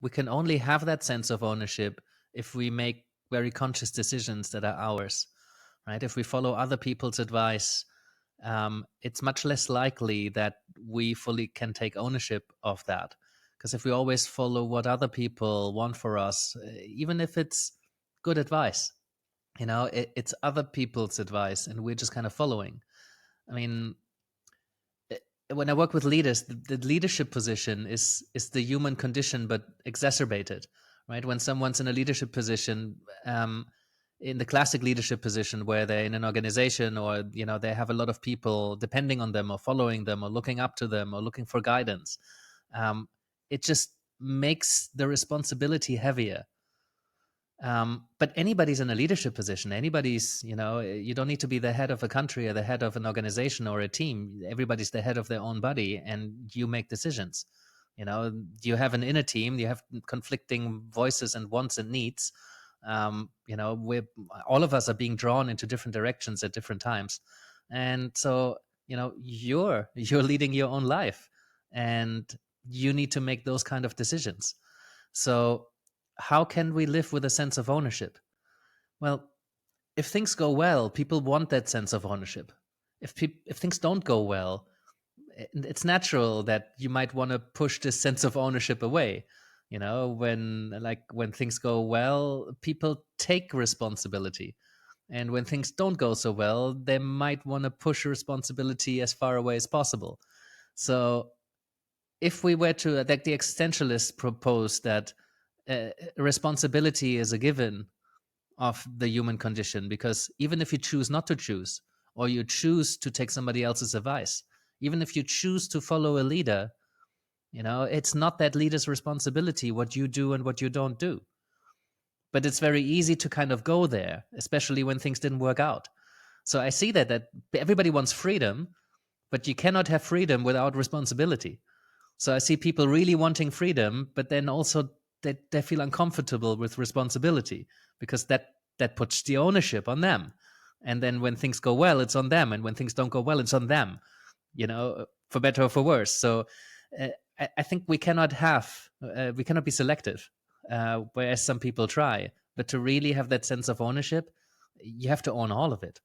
we can only have that sense of ownership if we make very conscious decisions that are ours, right? If we follow other people's advice, it's much less likely that we fully can take ownership of that. Because if we always follow what other people want for us, even if it's good advice, it's other people's advice and we're just kind of following. I mean, when I work with leaders, the leadership position is the human condition, but exacerbated, right? When someone's in a leadership position, in the classic leadership position where they're in an organization, or they have a lot of people depending on them or following them or looking up to them or looking for guidance, it just makes the responsibility heavier. But anybody's in a leadership position. Anybody's, you don't need to be the head of a country or the head of an organization or a team. Everybody's the head of their own body, and you make decisions. You have an inner team. You have conflicting voices and wants and needs. We're all of us are being drawn into different directions at different times, and so you're leading your own life, and you need to make those kind of decisions. So how can we live with a sense of ownership? Well, if things go well, people want that sense of ownership. If things don't go well, it's natural that you might want to push this sense of ownership away. When things go well, people take responsibility. And when things don't go so well, they might want to push responsibility as far away as possible. So if we were to, like the existentialists propose that responsibility is a given of the human condition, because even if you choose not to choose, or you choose to take somebody else's advice, even if you choose to follow a leader, it's not that leader's responsibility what you do and what you don't do. But it's very easy to kind of go there, especially when things didn't work out. So I see that everybody wants freedom, but you cannot have freedom without responsibility. So I see people really wanting freedom, but then also they feel uncomfortable with responsibility, because that puts the ownership on them. And then when things go well, it's on them. And when things don't go well, it's on them, for better or for worse. So I think we cannot be selective, whereas some people try. But to really have that sense of ownership, you have to own all of it.